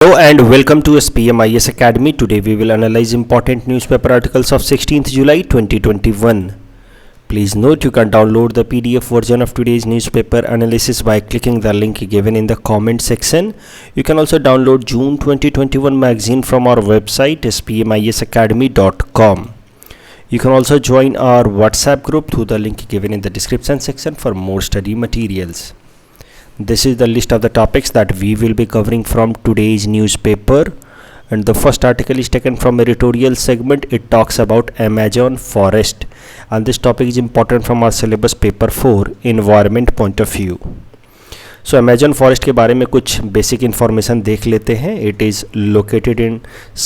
Hello and welcome to SPM IS Academy. Today we will analyze important newspaper articles of 16th July 2021. Please note you can download the PDF version of today's newspaper analysis by clicking the link given in the comment section. You can also download June 2021 magazine from our website spmisacademy.com. You can also join our WhatsApp group through the link given in the description section for more study materials. This is the list of the topics that we will be covering from today's newspaper, and the first article is taken from editorial segment. It talks about Amazon forest, and this topic is important from our syllabus paper 4 environment point of view. So Amazon forest के बारे में कुछ basic information देख लेते हैं. It is located in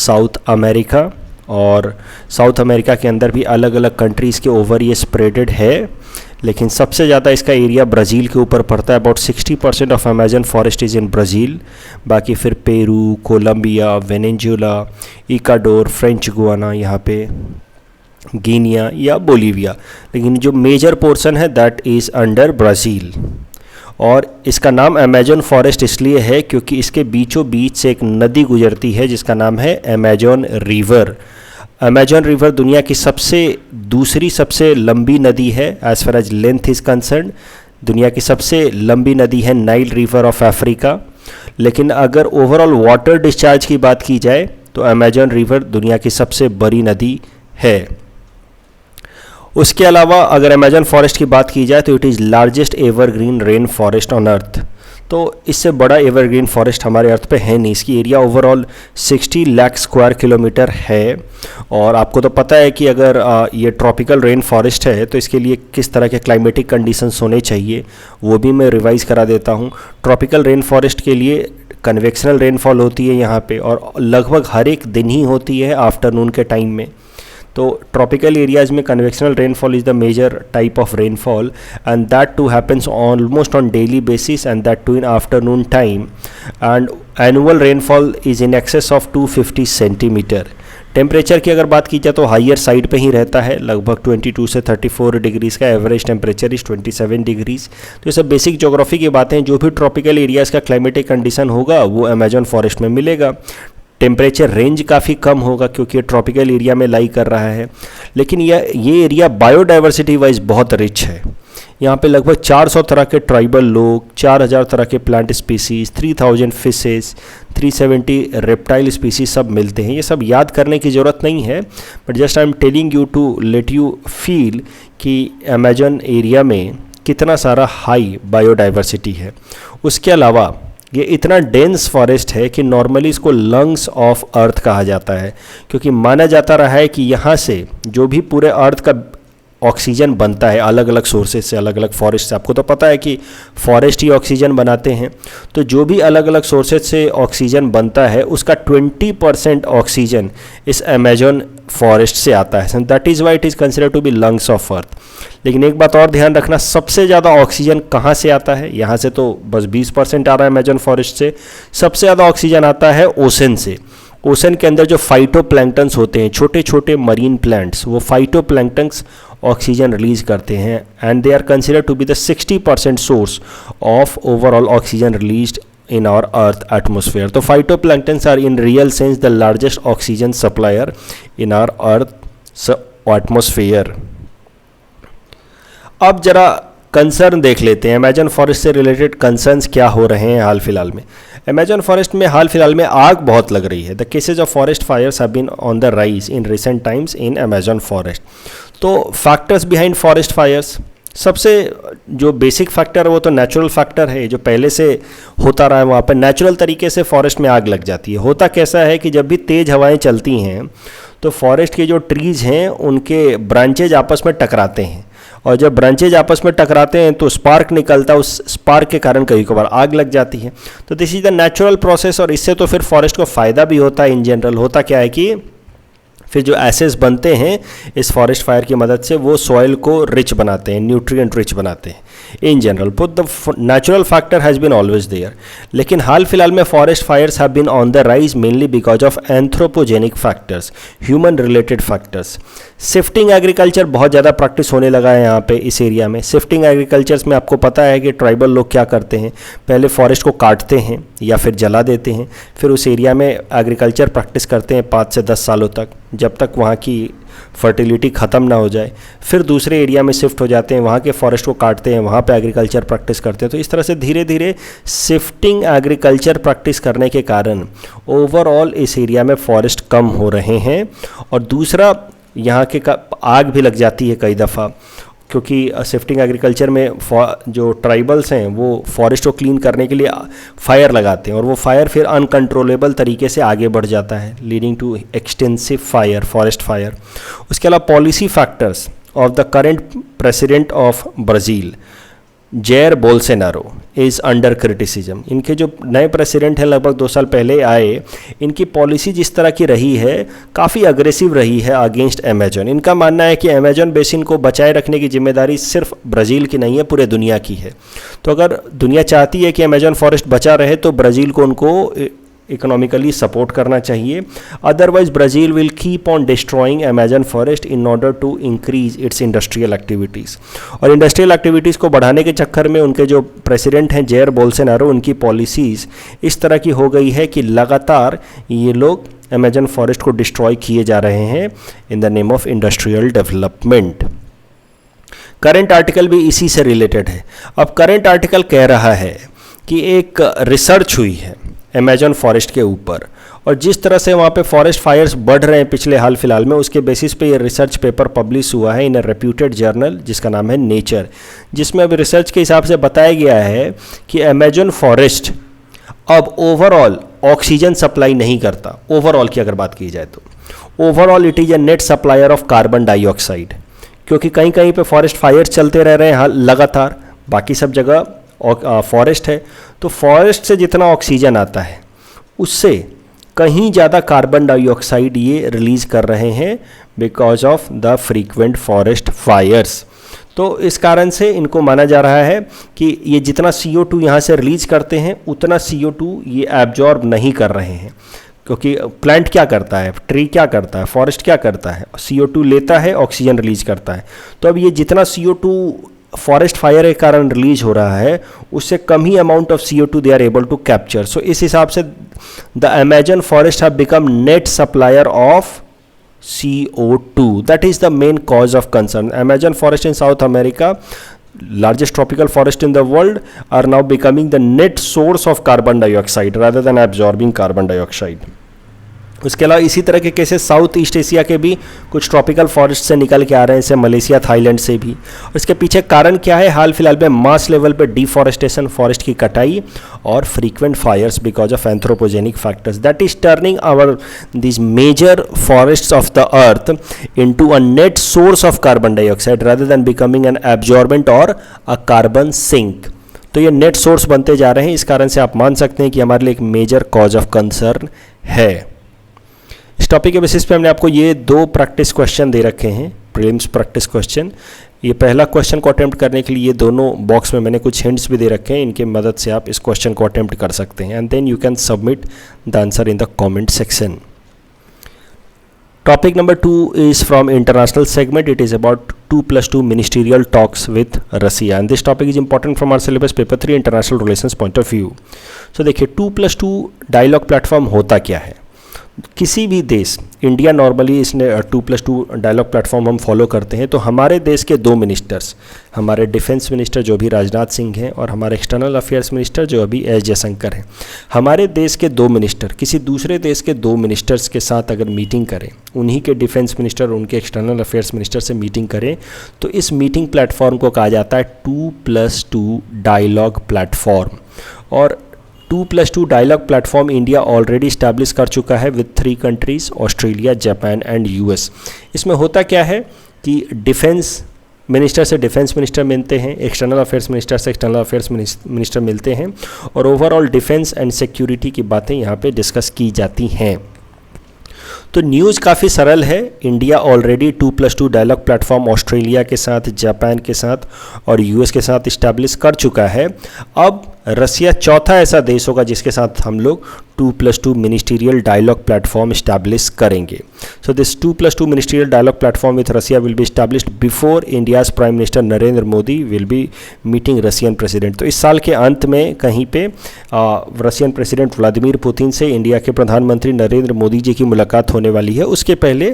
south America, और south America के अंदर भी अलग अलग कंट्रीज़ के ओवर ये स्प्रेडेड है, लेकिन सबसे ज़्यादा इसका एरिया ब्राज़ील के ऊपर पड़ता है. About 60% of Amazon forest is in Brazil. बाकी फिर Peru, Colombia, Venezuela, Ecuador, French Guiana, यहाँ पे गिनिया या बोलीविया, लेकिन जो मेजर पोर्शन है दैट इज़ अंडर ब्राज़ील. और इसका नाम अमेजन फॉरेस्ट इसलिए है क्योंकि इसके बीचों बीच से एक नदी गुजरती है जिसका नाम है अमेजन रिवर. अमेजन रिवर दुनिया की दूसरी सबसे लंबी नदी है as far as length is concern. दुनिया की सबसे लंबी नदी है नाइल रिवर ऑफ अफ्रीका. लेकिन अगर ओवरऑल वाटर डिस्चार्ज की बात की जाए तो अमेजन रिवर दुनिया की सबसे बड़ी नदी है. उसके अलावा अगर अमेजन फॉरेस्ट की बात की जाए तो it is largest evergreen rain forest on earth. तो इससे बड़ा एवरग्रीन फॉरेस्ट हमारे अर्थ पे है नहीं. इसकी area overall 60 lakh square kilometre है. और आपको तो पता है कि अगर ये ट्रॉपिकल रेन फॉरेस्ट है तो इसके लिए किस तरह के क्लाइमेटिक कंडीशंस होने चाहिए वो भी मैं रिवाइज़ करा देता हूँ. ट्रॉपिकल रेन फॉरेस्ट के लिए कन्वेक्शनल रेनफॉल होती है यहाँ पे, और लगभग हर एक दिन ही होती है आफ्टरनून के टाइम में. तो ट्रॉपिकल एरियाज़ में convectional rainfall is the major type of rainfall, and that too happens almost on daily basis, and that too in afternoon time. And annual rainfall is in excess of 250 centimetre. Temperature की अगर बात की जाए तो higher side पे ही रहता है. लगभग 22 से 34 डिग्रीज़ का एवरेज टेम्परेचर इज़ 27 डिग्रीज़. तो ये सब बेसिक ज्योग्राफी की बातें हैं. जो भी ट्रॉपिकल एरियाज़ का क्लाइमेटिक कंडीशन होगा वो अमेजन फॉरेस्ट में मिलेगा. टेम्परेचर रेंज काफ़ी कम होगा क्योंकि ये ट्रॉपिकल एरिया में लाई कर रहा है. लेकिन ये एरिया बायोडाइवर्सिटी वाइज बहुत रिच है. यहाँ पे लगभग 400 तरह के ट्राइबल लोग, 4000 तरह के plant species, 3000 fishes, 370 reptile species सब मिलते हैं. ये सब याद करने की ज़रूरत नहीं है, but just I am telling you to let you feel कि अमेजन एरिया में कितना सारा हाई बायोडाइवर्सिटी है. उसके अलावा ये इतना डेंस फॉरेस्ट है कि नॉर्मली इसको लंग्स ऑफ अर्थ कहा जाता है, क्योंकि माना जाता रहा है कि यहाँ से जो भी पूरे अर्थ का ऑक्सीजन बनता है अलग अलग सोर्सेज से, अलग अलग फॉरेस्ट से. आपको तो पता है कि फॉरेस्ट ही ऑक्सीजन बनाते हैं. तो जो भी अलग अलग सोर्सेज से ऑक्सीजन बनता है उसका 20% ऑक्सीजन इस अमेजन फॉरेस्ट से आता है. That is why it is consider to be lungs of earth. लेकिन एक बात और ध्यान रखना, सबसे ज़्यादा ऑक्सीजन कहाँ से आता है? यहाँ से तो बस 20% आ रहा है अमेजन फॉरेस्ट से. सबसे ज़्यादा ऑक्सीजन आता है ओशन से. ओशन के अंदर जो फाइटोप्लैंक्टन्स होते हैं, छोटे छोटे मरीन प्लांट्स, वो फाइटोप्लैंक्टन्स ऑक्सीजन रिलीज करते हैं, and they are consider to be the 60% source of overall oxygen released in our earth atmosphere. तो phytoplanktons are in real sense the largest oxygen supplier in our earth atmosphere. अब जरा concern देख लेते हैं. Amazon forest से related concerns क्या हो रहे हैं हाल फिलहाल में. अमेजन फॉरेस्ट में हाल फिलहाल में आग बहुत लग रही है. The cases of forest fires have been on the rise in recent times in Amazon forest. तो फैक्टर्स बिहाइंड फॉरेस्ट फायर्स, सबसे जो बेसिक फैक्टर है वो तो नेचुरल फैक्टर है. जो पहले से होता रहा है, वहाँ पर नेचुरल तरीके से फॉरेस्ट में आग लग जाती है. होता कैसा है कि जब भी तेज़ हवाएं चलती हैं तो फॉरेस्ट के जो ट्रीज़ हैं उनके ब्रांचेज आपस में टकराते हैं, और जब ब्रांचेज आपस में टकराते हैं तो स्पार्क निकलता है. उस स्पार्क के कारण कभी कभार आग लग जाती है. तो this is the natural process, और इससे तो फिर फॉरेस्ट को फ़ायदा भी होता है. इन जनरल होता क्या है कि फिर जो एसेस बनते हैं इस फॉरेस्ट फायर की मदद से वो सॉइल को रिच बनाते हैं, न्यूट्रिएंट रिच बनाते हैं. In general, but the natural factor has been always there. लेकिन हाल फिलहाल में forest fires have been on the rise mainly because of anthropogenic factors, human related factors. Shifting agriculture बहुत ज़्यादा प्रैक्टिस होने लगा है यहाँ पे इस एरिया में। शिफ्टिंग एग्रीकल्चर्स में आपको पता है कि ट्राइबल लोग क्या करते हैं, पहले फॉरेस्ट को काटते हैं या फिर जला देते हैं, फिर उस एरिया में एग्रीकल्चर प्रैक्टिस करते हैं 5 से 10 सालों तक, जब तक वहाँ की फर्टिलिटी ख़त्म ना हो जाए। फिर दूसरे एरिया में शिफ्ट हो जाते हैं, वहाँ के फॉरेस्ट को काटते हैं, वहाँ पे एग्रीकल्चर प्रैक्टिस करते हैं। तो इस तरह से धीरे धीरे शिफ्टिंग एग्रीकल्चर प्रैक्टिस करने के कारण ओवरऑल इस एरिया में फॉरेस्ट कम हो रहे हैं। और दूसरा, यहाँ के आग भी लग जाती है कई दफ़ा, क्योंकि शिफ्टिंग एग्रीकल्चर में जो ट्राइबल्स हैं वो फॉरेस्ट को क्लीन करने के लिए फायर लगाते हैं, और वो फायर फिर अनकंट्रोलेबल तरीके से आगे बढ़ जाता है, leading to extensive fire, forest fire. उसके अलावा policy factors of the current president of Brazil, Jair Bolsonaro, is under criticism. इनके जो नए प्रेसिडेंट हैं, लगभग 2 साल पहले आए, इनकी पॉलिसी जिस तरह की रही है काफ़ी अग्रेसिव रही है अगेंस्ट अमेजन। इनका मानना है कि अमेजन बेसिन को बचाए रखने की जिम्मेदारी सिर्फ ब्राज़ील की नहीं है, पूरे दुनिया की है। तो अगर दुनिया चाहती है कि अमेजन फॉरेस्ट बचा रहे तो ब्राज़ील को उनको इकोनॉमिकली सपोर्ट करना चाहिए, otherwise Brazil will keep on destroying Amazon forest in order to increase its industrial activities. और इंडस्ट्रियल एक्टिविटीज़ को बढ़ाने के चक्कर में उनके जो प्रेसिडेंट हैं जेयर बोल्सोनारो, उनकी पॉलिसीज़ इस तरह की हो गई है कि लगातार ये लोग अमेजन फॉरेस्ट को डिस्ट्रॉय किए जा रहे हैं in the name of industrial development. Current article भी इसी से रिलेटेड है। अब करंट आर्टिकल कह रहा है कि एक रिसर्च हुई है अमेजन फॉरेस्ट के ऊपर, और जिस तरह से वहाँ पे फॉरेस्ट फायर्स बढ़ रहे हैं पिछले हाल फिलहाल में, उसके बेसिस पे ये रिसर्च पेपर पब्लिश हुआ है इन अ रेप्यूटेड जर्नल जिसका नाम है नेचर, जिसमें अभी रिसर्च के हिसाब से बताया गया है कि अमेजन फॉरेस्ट अब ओवरऑल ऑक्सीजन सप्लाई नहीं करता। ओवरऑल की अगर बात की जाए तो overall it is a net supplier of carbon dioxide, क्योंकि कहीं कहीं पे फॉरेस्ट फायर्स चलते रह रहे हैं लगातार, बाकी सब जगह फॉरेस्ट है। तो फॉरेस्ट से जितना ऑक्सीजन आता है उससे कहीं ज़्यादा कार्बन डाइऑक्साइड ये रिलीज़ कर रहे हैं because of the frequent forest fires. तो इस कारण से इनको माना जा रहा है कि ये जितना CO2 यहाँ से रिलीज़ करते हैं उतना CO2 ये एब्जॉर्ब नहीं कर रहे हैं, क्योंकि प्लांट क्या करता है, ट्री क्या करता है, फॉरेस्ट क्या करता है, CO2 लेता है, ऑक्सीजन रिलीज करता है। तो अब ये जितना CO2 फॉरेस्ट फायर के कारण रिलीज हो रहा है उससे कम ही amount of CO2 they are able to capture. So इस हिसाब से the Amazon forest have become net supplier of CO2, that is the main cause of concern. Amazon forest in South America, largest tropical forest in the world, are now becoming the net source of carbon dioxide rather than absorbing carbon dioxide. उसके अलावा इसी तरह के cases south east Asia के भी कुछ tropical forest से निकल के आ रहे हैं, जैसे मलेशिया, थाईलैंड से भी। और इसके पीछे कारण क्या है? हाल फिलहाल में मास लेवल पे डिफॉरेस्टेशन, फॉरेस्ट की कटाई और frequent fires because of anthropogenic factors that is turning our this major forests of the earth into a net source of carbon dioxide rather than becoming an absorbent और a carbon sink. तो ये net source बनते जा रहे हैं। इस कारण से आप मान सकते हैं कि हमारे लिए एक मेजर कॉज ऑफ कंसर्न है। इस टॉपिक के बेसिस पे हमने आपको ये 2 प्रैक्टिस क्वेश्चन दे रखे हैं, प्रीलिम्स प्रैक्टिस क्वेश्चन। ये पहला क्वेश्चन को अटेम्प्ट करने के लिए ये दोनों बॉक्स में मैंने कुछ हिंट्स भी दे रखे हैं, इनके मदद से आप इस क्वेश्चन को अटेम्प्ट कर सकते हैं and then you can submit the answer in the comment section. Topic number 2 is from international segment. It is about 2+2 ministerial talks with Russia, and this topic is important from our syllabus paper 3 international relations point of view. So देखिए 2+2 dialogue platform होता क्या है। किसी भी देश, India normally इसने 2+2 dialogue platform हम follow करते हैं। तो हमारे देश के 2 मिनिस्टर्स, हमारे डिफेंस मिनिस्टर जो अभी राजनाथ सिंह हैं और हमारे एक्सटर्नल अफेयर्स मिनिस्टर जो अभी एस जयशंकर हैं, हमारे देश के 2 मिनिस्टर किसी दूसरे देश के 2 मिनिस्टर्स के साथ अगर मीटिंग करें, उन्हीं के डिफेंस मिनिस्टर और उनके एक्सटर्नल अफेयर्स मिनिस्टर से मीटिंग करें, तो इस मीटिंग प्लेटफॉर्म को कहा जाता है 2+2 डायलॉग प्लेटफॉर्म। और 2+2 dialogue platform India already establish कर चुका है with 3 countries, Australia, Japan and US। इसमें होता क्या है कि डिफेंस मिनिस्टर से डिफेंस मिनिस्टर मिलते हैं, एक्सटर्नल अफेयर्स मिनिस्टर से एक्सटर्नल अफेयर्स मिनिस्टर मिलते हैं और ओवरऑल डिफेंस एंड सिक्योरिटी की बातें यहाँ पे डिस्कस की जाती हैं। तो न्यूज़ काफ़ी सरल है। India already 2+2 dialogue platform Australia के साथ, जापान के साथ और यूएस के साथ इस्टेब्लिश कर चुका है। अब रसिया चौथा ऐसा देश होगा जिसके साथ हम लोग 2+2 मिनिस्टीरियल डायलॉग प्लेटफॉर्म इस्टेब्लिश करेंगे। So this 2+2 ministerial dialogue platform with Russia will be established before India's prime minister Narendra Modi will be meeting Russian president. तो इस साल के अंत में कहीं पे रशियन प्रेसिडेंट व्लादिमीर पुतिन से इंडिया के प्रधानमंत्री नरेंद्र मोदी जी की मुलाकात होने वाली है। उसके पहले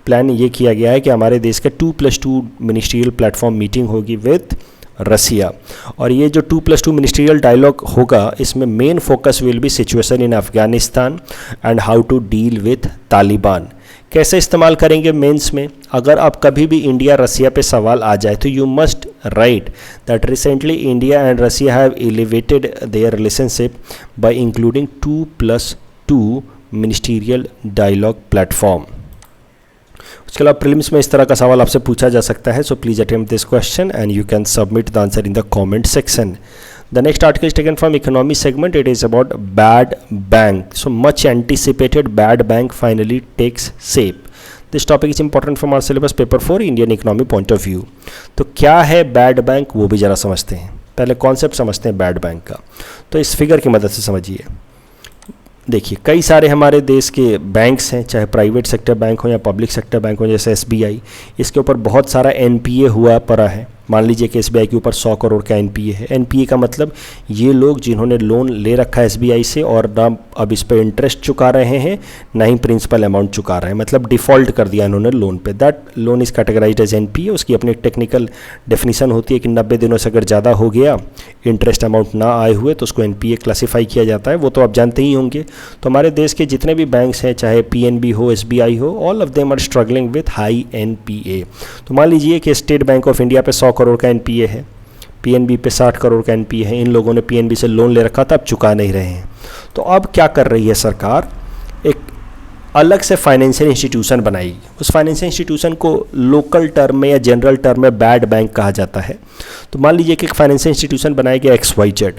प्लान ये किया गया है कि हमारे देश का 2+2 मिनिस्ट्रियल प्लेटफॉर्म मीटिंग होगी विथ रसिया। और ये जो 2+2 मिनिस्ट्रियल डायलॉग होगा, इसमें main focus will be situation in Afghanistan and how to deal with Taliban. कैसे इस्तेमाल करेंगे मेंस में, अगर आप कभी भी इंडिया रसिया पे सवाल आ जाए तो you must write that recently India and Russia have elevated their relationship by including 2+2 ministerial dialogue platform. उसके अलावा प्रीलिम्स में इस तरह का सवाल आपसे पूछा जा सकता है। So please attempt this question and you can submit the answer in the comment section. The next article is taken from economy segment. It is about bad bank. So much anticipated bad bank finally takes shape. This topic is important from our syllabus paper 4 Indian economy point of view. तो क्या है bad bank, वो भी ज़रा समझते हैं। पहले concept समझते हैं बैड बैंक का। तो इस फिगर की मदद से समझिए। देखिए, कई सारे हमारे देश के बैंक्स हैं, चाहे प्राइवेट सेक्टर बैंक हो या पब्लिक सेक्टर बैंक हो, जैसे एसबीआई। इसके ऊपर बहुत सारा एनपीए हुआ पड़ा है। मान लीजिए कि एसबीआई के ऊपर 100 करोड़ का एनपीए है। एनपीए का मतलब ये लोग जिन्होंने लोन ले रखा है एसबीआई से और ना अब इस पर इंटरेस्ट चुका रहे हैं, ना ही प्रिंसिपल अमाउंट चुका रहे हैं, मतलब डिफ़ॉल्ट कर दिया इन्होंने लोन पे। That loan is categorised as NPA. उसकी अपनी टेक्निकल डेफिनेशन होती है कि 90 दिनों से अगर ज़्यादा हो गया, इंटरेस्ट अमाउंट ना आए हुए, तो उसको एनपीए क्लासीफाई किया जाता है। वो तो आप जानते ही होंगे। तो हमारे देश के जितने भी बैंक्स हैं, चाहे पीएनबी हो, एसबीआई हो, all of them are struggling with high NPA. तो मान लीजिए कि स्टेट बैंक ऑफ इंडिया पे 100 करोड़ का एनपीए है, पीएनबी पे 60 करोड़ का एनपीए है। इन लोगों ने पीएनबी से लोन ले रखा था, अब चुका नहीं रहे हैं। तो अब क्या कर रही है सरकार, एक अलग से फाइनेंशियल इंस्टीट्यूशन बनाएगी। उस फाइनेंशियल इंस्टीट्यूशन को लोकल टर्म में या जनरल टर्म में बैड बैंक कहा जाता है। तो मान लीजिए कि एक फाइनेंशियल इंस्टीट्यूशन बनाएगा XYZ।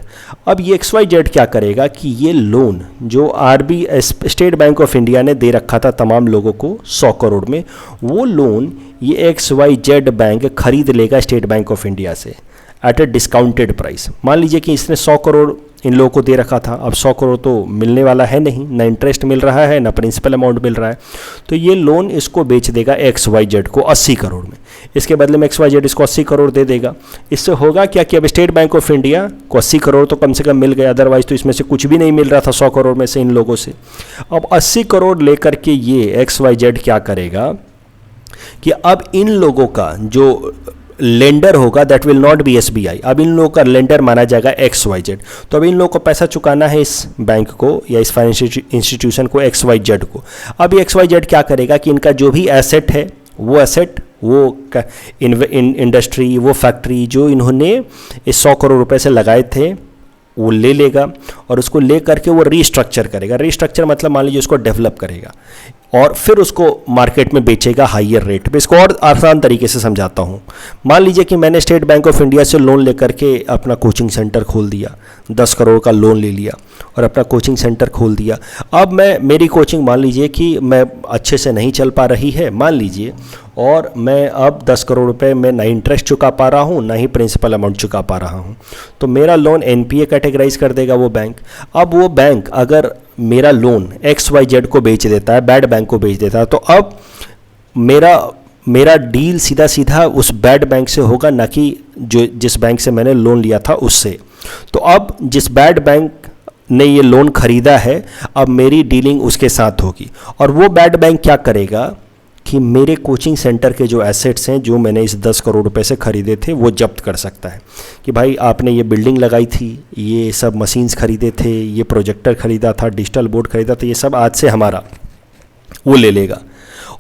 अब ये XYZ क्या करेगा कि ये लोन जो स्टेट बैंक ऑफ इंडिया ने दे रखा था तमाम लोगों को 100 करोड़ में, वो लोन ये XYZ बैंक खरीद लेगा स्टेट बैंक ऑफ इंडिया से एट ए डिस्काउंटेड प्राइस। मान लीजिए कि इसने 100 करोड़ इन लोगों को दे रखा था। अब 100 करोड़ तो मिलने वाला है नहीं, ना इंटरेस्ट मिल रहा है, ना प्रिंसिपल अमाउंट मिल रहा है। तो ये लोन इसको बेच देगा XYZ को 80 करोड़ में। इसके बदले में XYZ इसको 80 करोड़ दे देगा। इससे होगा क्या कि अब स्टेट बैंक ऑफ इंडिया को 80 करोड़ तो कम से कम मिल गए, अदरवाइज तो इसमें से कुछ भी नहीं मिल रहा था 100 करोड़ में से इन लोगों से। अब 80 करोड़ लेकर के ये XYZ क्या करेगा कि अब इन लोगों का जो लेंडर होगा that will not be SBI, अब इन लोगों का लेंडर माना जाएगा XYZ। तो अब इन लोगों को पैसा चुकाना है इस बैंक को या इस फाइनेंशियल इंस्टीट्यूशन को, XYZ को। अब ये XYZ क्या करेगा कि इनका जो भी एसेट है, वो एसेट, वो इंडस्ट्री, वो फैक्ट्री जो इन्होंने इस 100 करोड़ रुपए से लगाए थे, वो ले लेगा और उसको ले करके वो रीस्ट्रक्चर करेगा। रीस्ट्रक्चर मतलब मान लीजिए उसको डेवलप करेगा और फिर उसको मार्केट में बेचेगा हाईयर रेट पे। इसको और आसान तरीके से समझाता हूँ। मान लीजिए कि मैंने स्टेट बैंक ऑफ इंडिया से लोन लेकर के अपना कोचिंग सेंटर खोल दिया, 10 करोड़ का लोन ले लिया और अपना कोचिंग सेंटर खोल दिया। अब मेरी कोचिंग मान लीजिए कि मैं अच्छे से नहीं चल पा रही है, मान लीजिए, और मैं अब 10 करोड़ रुपए में ना इंटरेस्ट चुका पा रहा हूँ, ना ही प्रिंसिपल अमाउंट चुका पा रहा हूँ। तो मेरा लोन एनपीए कैटेगराइज कर देगा वो बैंक। अब वो बैंक अगर मेरा लोन XYZ को बेच देता है, बैड बैंक को बेच देता है, तो अब मेरा डील सीधा सीधा उस बैड बैंक से होगा, ना कि जिस बैंक से मैंने लोन लिया था उससे। तो अब जिस बैड बैंक ने ये लोन खरीदा है, अब मेरी डीलिंग उसके साथ होगी। और वो बैड बैंक क्या करेगा कि मेरे कोचिंग सेंटर के जो एसेट्स हैं, जो मैंने इस 10 करोड़ रुपए से खरीदे थे, वो जब्त कर सकता है कि भाई आपने ये बिल्डिंग लगाई थी, ये सब मशीन्स खरीदे थे, ये प्रोजेक्टर खरीदा था, डिजिटल बोर्ड खरीदा था, ये सब आज से हमारा, वो ले लेगा।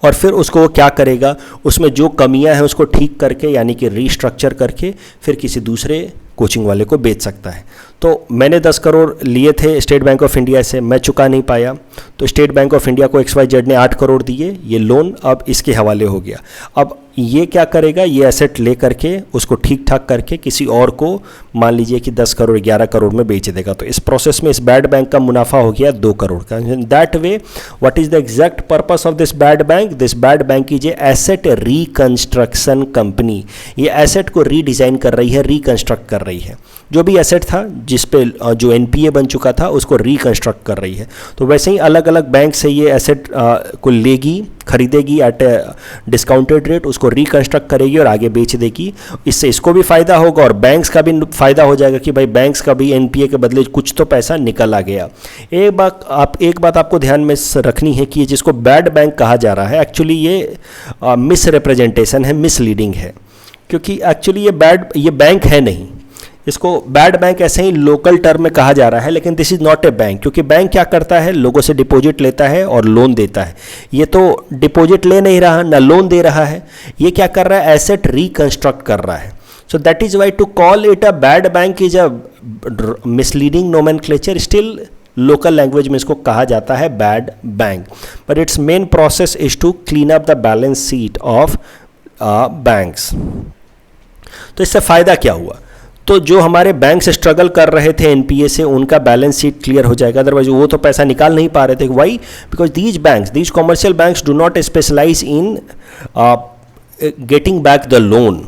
और फिर उसको वो क्या करेगा, उसमें जो कमियां हैं उसको ठीक करके, यानी कि रीस्ट्रक्चर करके, फिर किसी दूसरे कोचिंग वाले को बेच सकता है। तो मैंने 10 करोड़ लिए थे स्टेट बैंक ऑफ इंडिया से, मैं चुका नहीं पाया, तो स्टेट बैंक ऑफ इंडिया को XYZ ने 8 करोड़ दिए, ये लोन अब इसके हवाले हो गया। अब ये क्या करेगा, ये एसेट ले करके उसको ठीक ठाक करके किसी और को मान लीजिए कि 10 करोड़ 11 करोड़ में बेच देगा। तो इस प्रोसेस में इस बैड बैंक का मुनाफा हो गया 2 करोड़ का। That way what is the exact purpose of this bad bank? This bad bank is a asset reconstruction company. ये एसेट को रीडिज़ाइन कर रही है, रिकंस्ट्रक्ट कर रही है। जो भी एसेट था जिस पे जो NPA बन चुका था उसको रिकंस्ट्रक्ट कर रही है। तो वैसे ही अलग अलग बैंक से ये एसेट को लेगी, खरीदेगी एट ए डिस्काउंटेड रेट, उसको रिकंस्ट्रक्ट करेगी और आगे बेच देगी। इससे इसको भी फ़ायदा होगा और बैंक्स का भी फ़ायदा हो जाएगा कि भाई बैंक्स का भी NPA के बदले कुछ तो पैसा निकल आ गया। एक बात आपको ध्यान में रखनी है कि ये जिसको बैड बैंक कहा जा रहा है एक्चुअली ये मिस रिप्रेजेंटेशन है, मिसलीडिंग है, क्योंकि एक्चुअली ये बैंक है नहीं। इसको बैड बैंक ऐसे ही लोकल टर्म में कहा जा रहा है, लेकिन this is not a bank, क्योंकि बैंक क्या करता है, लोगों से डिपॉजिट लेता है और लोन देता है। ये तो डिपॉजिट ले नहीं रहा ना लोन दे रहा है, ये क्या कर रहा है, एसेट रिकंस्ट्रक्ट कर रहा है। So that is why to call it a bad bank is a misleading nomenclature. Still local language में इसको कहा जाता है bad bank, but its main process is to clean up the balance sheet of banks. तो इससे फ़ायदा क्या हुआ? तो जो हमारे बैंक से स्ट्रगल कर रहे थे NPA से, उनका बैलेंस शीट क्लियर हो जाएगा। अदरवाइज वो तो पैसा निकाल नहीं पा रहे थे। Why? Because these commercial banks do not specialise in getting back the loan,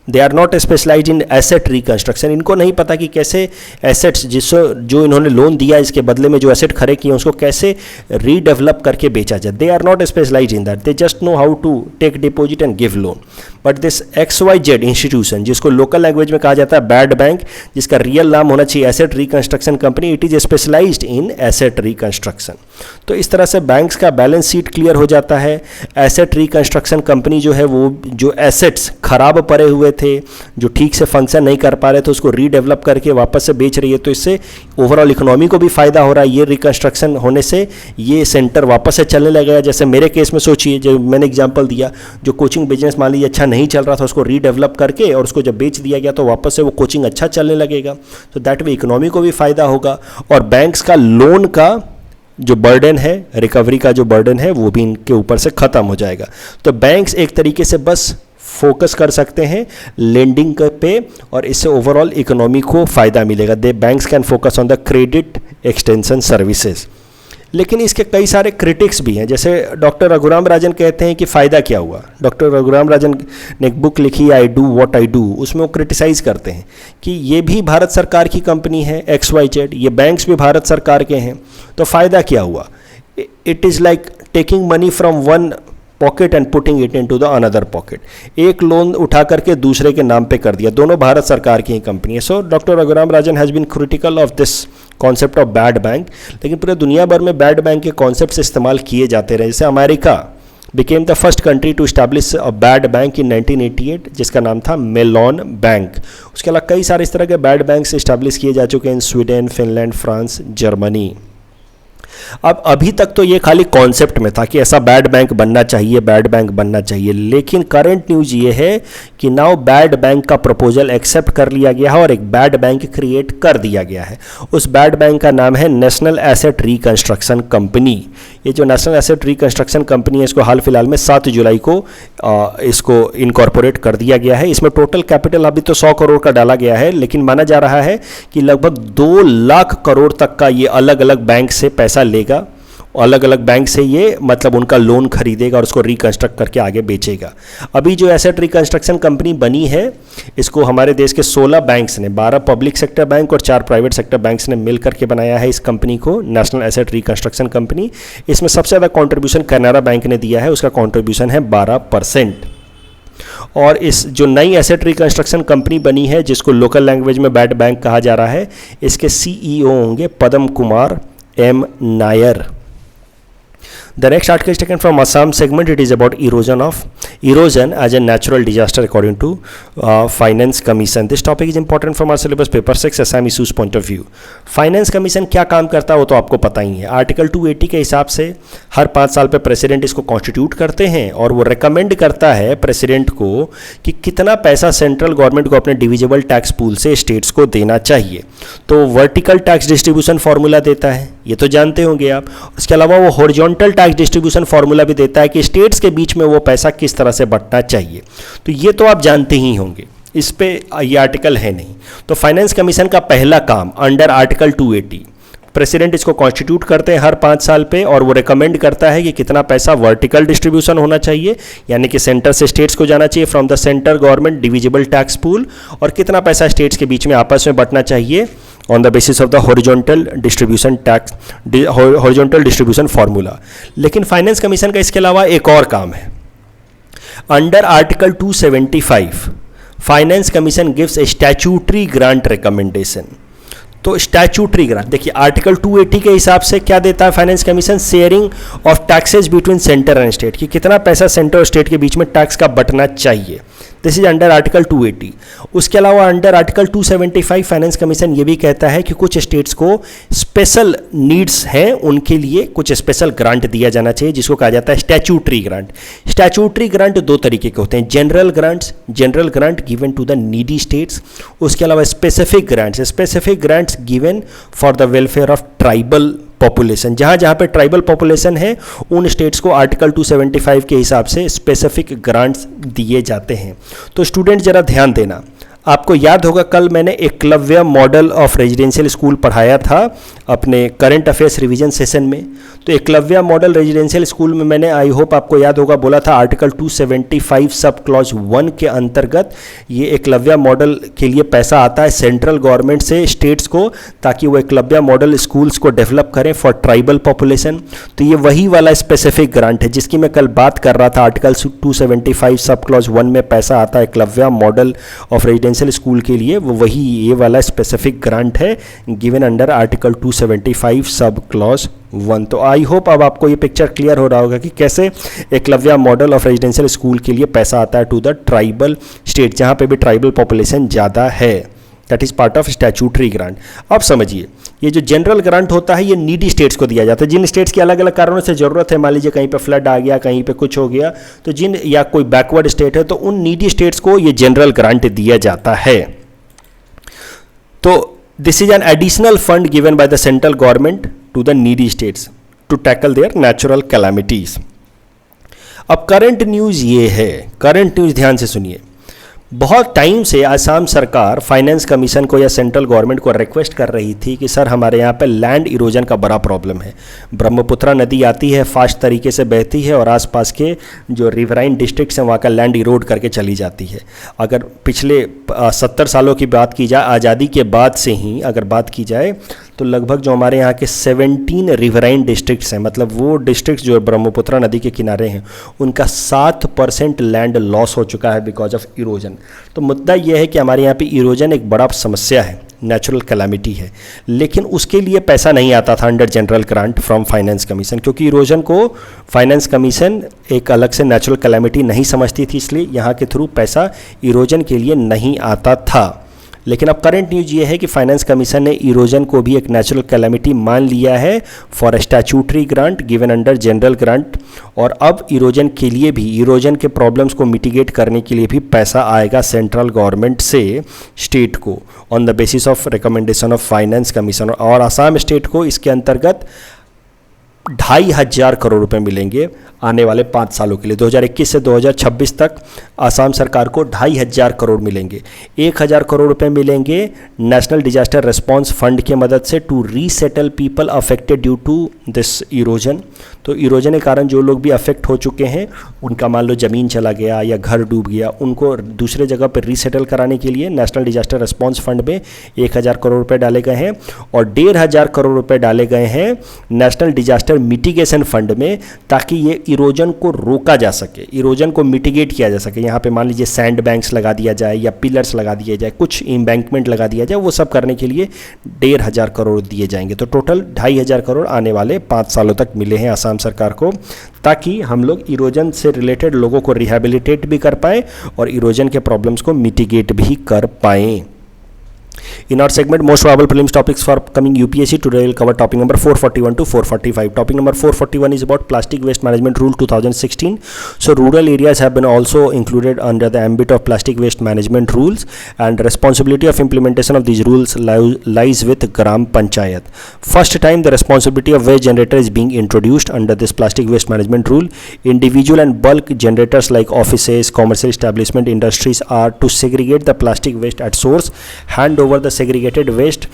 they are not specialise in asset reconstruction. इनको नहीं पता कि कैसे एसेट्स जो इन्होंने लोन दिया इसके बदले में जो एसेट खड़े किए उसको कैसे रीडेवलप करके बेचा जाए। They are not specialise in that, they just know how to take deposit and give loan. But this XYZ institution, जिसको लोकल लैंग्वेज में कहा जाता है बैड बैंक, जिसका रियल नाम होना चाहिए asset reconstruction company, it is specialised in asset reconstruction. तो इस तरह से बैंक्स का बैलेंस शीट क्लियर हो जाता है। एसेट रिकंस्ट्रक्शन कंपनी जो है वो जो एसेट्स खराब पड़े हुए थे, जो ठीक से फंक्शन नहीं कर पा रहे थे, उसको रीडेवलप करके वापस से बेच रही है। तो इससे ओवरऑल इकोनॉमी को भी फायदा हो रहा है। ये रिकंस्ट्रक्शन होने से ये सेंटर वापस से चलने लगेगा। जैसे मेरे केस में सोचिए, जो मैंने एग्जांपल दिया, जो कोचिंग बिजनेस मान लीजिए अच्छा नहीं चल रहा था, उसको रीडेवलप करके और उसको जब बेच दिया गया तो वापस से वो कोचिंग अच्छा चलने लगेगा। तो दैट वे इकोनॉमी को भी फायदा होगा और बैंक्स का लोन का जो बर्डन है, रिकवरी का जो बर्डन है, वो भी इनके ऊपर से ख़त्म हो जाएगा। तो बैंक्स एक तरीके से बस फोकस कर सकते हैं लेंडिंग पे और इससे ओवरऑल इकोनॉमी को फ़ायदा मिलेगा। They banks can focus on the credit extension services. लेकिन इसके कई सारे क्रिटिक्स भी हैं। जैसे डॉक्टर रघुराम राजन कहते हैं कि फ़ायदा क्या हुआ। डॉक्टर रघुराम राजन ने एक बुक लिखी I do what I do, उसमें वो क्रिटिसाइज़ करते हैं कि ये भी भारत सरकार की कंपनी है XYZ, ये बैंक्स भी भारत सरकार के हैं, तो फ़ायदा क्या हुआ? It is like taking money from one pocket and putting it into the another pocket. एक लोन उठा करके दूसरे के नाम पे कर दिया। दोनों भारत सरकार की ही कंपनी है। So doctor Raghuram Rajan has been critical of this concept of bad bank. लेकिन पूरे दुनिया भर में बैड बैंक के कॉन्सेप्ट्स इस्तेमाल किए जाते रहे। जैसे America became the first country to establish a bad bank in 1988, जिसका नाम था मेलॉन बैंक। उसके अलावा कई सारे इस तरह के बैड बैंक्स इस्टेब्लिश किए जा चुके हैं इन स्वीडन, फिनलैंड, फ्रांस, जर्मनी। अब अभी तक तो ये खाली कॉन्सेप्ट में था कि ऐसा बैड बैंक बनना चाहिए, बैड बैंक बनना चाहिए। लेकिन करंट न्यूज़ ये है कि नाउ बैड बैंक का प्रपोजल एक्सेप्ट कर लिया गया है और एक बैड बैंक क्रिएट कर दिया गया है। उस बैड बैंक का नाम है नेशनल एसेट रिकंस्ट्रक्शन कंपनी। ये जो नेशनल एसेट रिकंस्ट्रक्शन कंपनी है, इसको हाल फिलहाल में 7 जुलाई को इसको इनकॉर्पोरेट कर दिया गया है। इसमें टोटल कैपिटल अभी तो 100 करोड़ का डाला गया है, लेकिन माना जा रहा है कि लगभग 2 लाख करोड़ तक का ये अलग अलग बैंक से पैसा लेगा। अलग अलग बैंक से ये मतलब उनका लोन खरीदेगा और उसको रिकंस्ट्रक्ट करके आगे बेचेगा। अभी जो एसेट रिकंस्ट्रक्शन कंपनी बनी है, इसको हमारे देश के 16 बैंक्स ने, 12 पब्लिक सेक्टर बैंक और 4 प्राइवेट सेक्टर बैंक्स ने मिल करके बनाया है इस कंपनी को, नेशनल एसेट रिकंस्ट्रक्शन कंपनी। इसमें सबसे ज़्यादा कॉन्ट्रीब्यूशन कैनरा बैंक ने दिया है, उसका कॉन्ट्रीब्यूशन है 12%। और इस जो नई एसेट रिकंस्ट्रक्शन कंपनी बनी है, जिसको लोकल लैंग्वेज में बैड बैंक कहा जा रहा है, इसके CEO होंगे Padam Kumar M. Nair. The next article is taken from Assam segment. It is about erosion of erosion as a natural disaster according to Finance Commission. This topic is important from our syllabus paper 6 assam issues point of view. Finance commission क्या काम करता है वो तो आपको पता ही है. Article 280 के हिसाब से हर 5 साल पे प्रेसिडेंट इसको कॉन्स्टिट्यूट करते हैं और वो रिकमेंड करता है प्रेसिडेंट को कि कितना पैसा सेंट्रल गवर्नमेंट को अपने डिविजिबल टैक्स पूल से स्टेट्स को देना चाहिए. तो वर्टिकल टैक्स डिस्ट्रीब्यूशन फार्मूला देता है, ये तो जानते होंगे आप. इसके अलावा वो हॉरिजॉन्टल टैक्स डिस्ट्रीब्यूशन फार्मूला भी देता है कि स्टेट्स के बीच में वो पैसा किस तरह से बंटना चाहिए. तो ये तो आप जानते ही होंगे, इस पे ये आर्टिकल है नहीं. तो फाइनेंस कमीशन का पहला काम अंडर आर्टिकल 280 प्रेसिडेंट इसको कॉन्स्टिट्यूट करते हैं हर 5 साल पे और वो रिकमेंड करता है कि कितना पैसा वर्टिकल डिस्ट्रीब्यूशन होना चाहिए, यानी कि सेंटर से स्टेट्स को जाना चाहिए from the centre government divisible tax pool, और कितना पैसा स्टेट्स के बीच में आपस में बंटना चाहिए on the basis of the horizontal distribution tax horizontal distribution formula. लेकिन फाइनेंस कमीशन का इसके अलावा एक और काम है. Under article 275 finance commission gives ए स्टैट्यूटरी ग्रांट रिकमेंडेशन. तो स्टैट्यूटरी ग्रांट देखिए आर्टिकल 280 के हिसाब से क्या देता है finance commission, sharing of taxes between centre and state, कि कितना पैसा सेंटर और स्टेट के बीच में टैक्स का बंटना चाहिए. This is under article 280. उसके अलावा अंडर आर्टिकल 275 फाइनेंस कमीशन ये भी कहता है कि कुछ स्टेट्स को स्पेशल नीड्स हैं, उनके लिए कुछ स्पेशल ग्रांट दिया जाना चाहिए, जिसको कहा जाता है स्टैट्यूटरी ग्रांट. स्टैट्यूटरी ग्रांट दो तरीके के होते हैं, general grant given to the needy states. उसके अलावा specific grants given for the welfare of tribal population. जहाँ जहाँ पे ट्राइबल पॉपुलेशन है उन स्टेट्स को आर्टिकल 275 के हिसाब से स्पेसिफिक ग्रांट्स दिए जाते हैं. तो स्टूडेंट जरा ध्यान देना, आपको याद होगा कल मैंने Eklavya model of residential school पढ़ाया था अपने करंट अफेयर्स रिवीजन सेशन में. तो एकलव्य मॉडल रेजिडेंशियल स्कूल में मैंने आई होप आपको याद होगा बोला था आर्टिकल 275 सब क्लॉज 1 के अंतर्गत ये एकलव्य मॉडल के लिए पैसा आता है सेंट्रल गवर्नमेंट से स्टेट्स को, ताकि वो एकलव्य मॉडल स्कूल्स को डेवलप करें फॉर ट्राइबल पॉपुलेशन. तो ये वही वाला स्पेसिफिक ग्रांट है जिसकी मैं कल बात कर रहा था. आर्टिकल 275 सब क्लॉज 1 में पैसा आता है Eklavya model of residential school के लिए, वो वही ये वाला स्पेसिफिक ग्रांट है given under article 275 sub clause 1. तो आई होप अब आपको ये पिक्चर क्लियर हो रहा होगा कि कैसे Eklavya model of residential school के लिए पैसा आता है टू द ट्राइबल स्टेट, जहाँ पे भी ट्राइबल पॉपुलेशन ज़्यादा है. That is part of statutory grant. अब समझिए ये जो जनरल ग्रांट होता है ये नीडी स्टेट्स को दिया जाता है, जिन स्टेट्स की अलग अलग कारणों से ज़रूरत है. मान लीजिए कहीं पे फ्लड आ गया, कहीं पे कुछ हो गया, तो जिन या कोई बैकवर्ड स्टेट है तो उन नीडी स्टेट्स को ये जनरल ग्रांट दिया जाता है. तो this is an additional fund given by the central government to the needy states to tackle their natural calamities. अब करंट न्यूज़ ये है, करंट न्यूज़ ध्यान से सुनिए. बहुत टाइम से आसाम सरकार फाइनेंस कमीशन को या सेंट्रल गवर्नमेंट को रिक्वेस्ट कर रही थी कि सर हमारे यहाँ पे लैंड इरोजन का बड़ा प्रॉब्लम है. ब्रह्मपुत्रा नदी आती है, फास्ट तरीके से बहती है और आसपास के जो रिवराइन डिस्ट्रिक्ट्स हैं वहाँ का लैंड इरोड करके चली जाती है. अगर पिछले 70 सालों की बात की जाए, आज़ादी के बाद से ही अगर बात की जाए, तो लगभग जो हमारे यहाँ के 17 रिवराइन डिस्ट्रिक्ट्स हैं, मतलब वो डिस्ट्रिक्ट्स जो ब्रह्मपुत्रा नदी के किनारे हैं, उनका 7% लैंड लॉस हो चुका है बिकॉज ऑफ इरोजन. तो मुद्दा यह है कि हमारे यहाँ पे इरोजन एक बड़ा समस्या है, नेचुरल कैलामिटी है, लेकिन उसके लिए पैसा नहीं आता था under general grant from finance commission, क्योंकि इरोजन को फाइनेंस कमीशन एक अलग से नेचुरल कैलामिटी नहीं समझती थी, इसलिए यहाँ के थ्रू पैसा इरोजन के लिए नहीं आता था. लेकिन अब करंट न्यूज़ ये है कि फाइनेंस कमीशन ने इरोजन को भी एक नेचुरल कैलामिटी मान लिया है for statutory grant given under general grant, और अब इरोजन के लिए भी, इरोजन के प्रॉब्लम्स को मिटिगेट करने के लिए भी पैसा आएगा सेंट्रल गवर्नमेंट से स्टेट को on the basis of recommendation of finance commission. और आसाम स्टेट को इसके अंतर्गत 2,500 करोड़ रुपए मिलेंगे आने वाले 5 सालों के लिए. 2021 से 2026 तक आसाम सरकार को 2,500 करोड़ मिलेंगे. 1,000 करोड़ रुपए मिलेंगे नेशनल डिजास्टर रिस्पांस फंड की मदद से to resettle people affected due to this erosion. तो इरोजन के कारण जो लोग भी अफेक्ट हो चुके हैं, उनका मान लो ज़मीन चला गया या घर डूब गया, उनको दूसरे जगह पर रीसेटल कराने के लिए नेशनल डिजास्टर रिस्पांस फंड में 1,000 करोड़ रुपए डाले गए हैं, और 1,500 करोड़ रुपए डाले गए हैं नेशनल डिजास्टर मिटिगेशन फंड में, ताकि ये इरोजन को रोका जा सके, इरोजन को मिटिगेट किया जा सके। यहाँ पे मान लीजिए सैंड बैंक्स लगा दिया जाए या पिलर्स लगा दिए जाए, कुछ एम्बैंकमेंट लगा दिया जाए, वो सब करने के लिए 1,500 करोड़ दिए जाएंगे। तो टोटल 2,500 करोड़ आने वाले 5 सालों तक मिले हैं असम सरकार को, ताकि हम लोग इरोजन से रिलेटेड लोगों को रिहैबिलिटेट भी कर पाएँ और इरोजन के प्रॉब्लम्स को मिटिगेट भी कर पाएँ। In our segment, most probable prelims topics for coming UPSC, today we'll cover topic number 441 to 445. Topic number 441 is about Plastic Waste Management Rule 2016. So rural areas have been also included under the ambit of Plastic Waste Management Rules, and responsibility of implementation of these rules lies with Gram Panchayat. First time the responsibility of waste generator is being introduced under this Plastic Waste Management Rule. Individual and bulk generators like offices, commercial establishment, industries are to segregate the plastic waste at source, hand over the segregated waste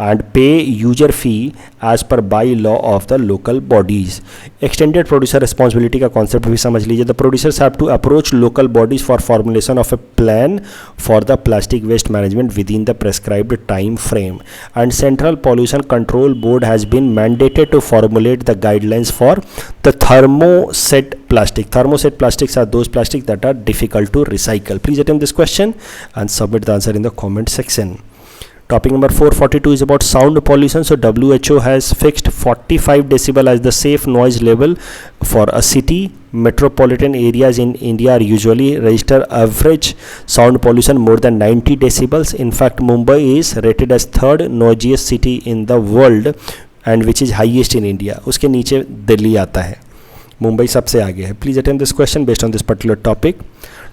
and pay user fee as per by law of the local bodies. Extended producer responsibility का concept भी समझ लीजिए. The producers have to approach local bodies for formulation of a plan for the plastic waste management within the prescribed time frame, and Central Pollution Control Board has been mandated to formulate the guidelines for the thermoset plastic. Thermoset plastics are those plastics that are difficult to recycle. Please attempt this question and submit the answer in the comment section. Topic number 442 is about sound pollution. So WHO has fixed 45 decibel as the safe noise level for a city. Metropolitan areas in India are usually register average sound pollution more than 90 decibels. In fact, Mumbai is rated as third noisiest city in the world and which is highest in India. उसके नीचे दिल्ली आता है, मुंबई सबसे आगे है. Please attempt this question based on this particular topic.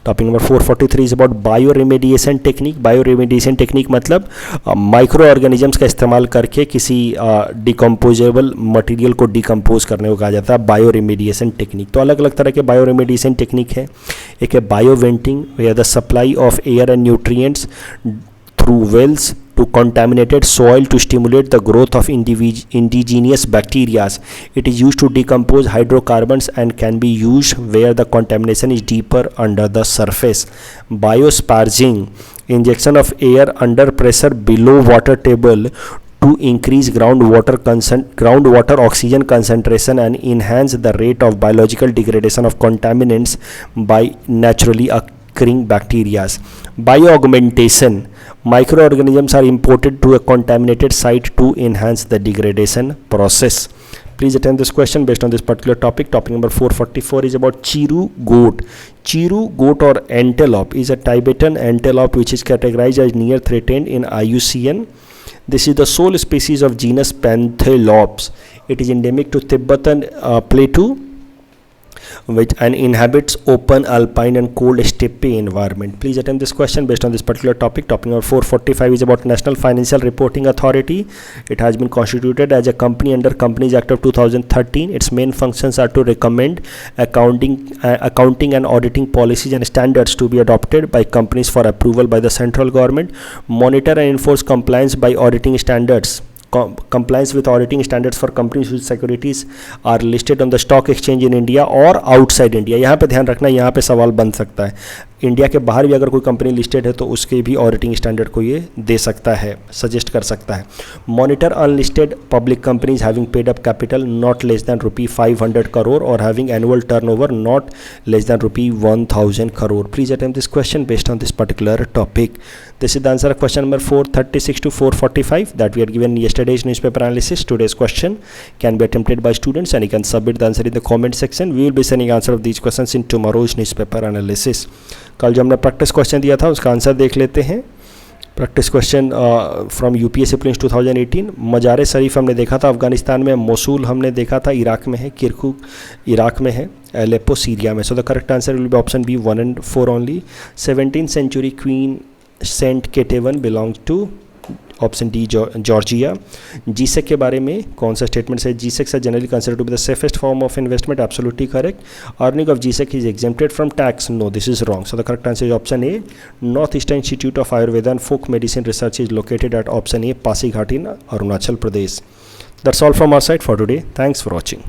Topic number 443 is about bio remediation technique. Bio remediation technique मतलब micro organisms का इस्तेमाल करके किसी डिकम्पोजेबल मटेरियल को डिकम्पोज करने को कहा जाता है बायो रेमेडिएशन टेक्निक. तो अलग अलग तरह के बायो रेमेडिएशन टेक्निक है. एक है bio venting, where the supply of air and nutrients through wells to contaminated soil to stimulate the growth of indigenous bacteria. It is used to decompose hydrocarbons and can be used where the contamination is deeper under the surface. Biosparging, injection of air under pressure below water table to increase groundwater oxygen concentration and enhance the rate of biological degradation of contaminants by naturally occurring bacteria. Bioaugmentation, microorganisms are imported to a contaminated site to enhance the degradation process. Please attempt this question based on this particular topic. Topic number 444 is about Chiru goat. Chiru goat or antelope is a Tibetan antelope which is categorized as near threatened in IUCN. This is the sole species of genus Panthelopes. It is endemic to Tibetan plateau which and inhabits open alpine and cold steppe environment. Please attempt this question based on this particular topic. Topic number 445 is about National Financial Reporting Authority. It has been constituted as a company under Companies Act of 2013. Its main functions are to recommend accounting and auditing policies and standards to be adopted by companies for approval by the central government, monitor and enforce compliance by auditing standards. Compliance with auditing standards for companies whose securities are listed on the stock exchange in India or outside India. यहाँ पे ध्यान रखना, यहाँ पे सवाल बन सकता है. इंडिया के बाहर भी अगर कोई कंपनी लिस्टेड है तो उसके भी ऑडिटिंग स्टैंडर्ड को ये दे सकता है, सजेस्ट कर सकता है. Monitor unlisted public companies having paid up capital not less than ₹500 crore और having annual turnover not less than ₹1000 crore. Please attempt this question based on this particular topic. This is the answer of question number 436 to 445 that we had given yesterday's newspaper analysis. Today's question can be attempted by students and you can submit the answer in the comment section. We will be sending answer of these questions in tomorrow's newspaper analysis. कल जो हमने practice question दिया था उसका answer देख लेते हैं. Practice question from UPSC prelims 2018. मजार शरीफ हमने देखा था अफगानिस्तान में, मोसूल हमने देखा था इराक में है, किरकुक इराक में है, एलेप्पो सीरिया में. So the correct answer will be option B 1 and 4 only. 17th century queen saint Ketevan belong to option D Georgia. G Sec के बारे में कौन सा स्टेटमेंट है? G Sec are generally considered to be the safest form of investment. Absolutely correct. Earning of G Sec is exempted from tax. No, this is wrong. So the correct answer is option A North Eastern Institute of Ayurveda and folk medicine research is located at option A Pasighat in Arunachal Pradesh. That's all from our side for today. Thanks for watching.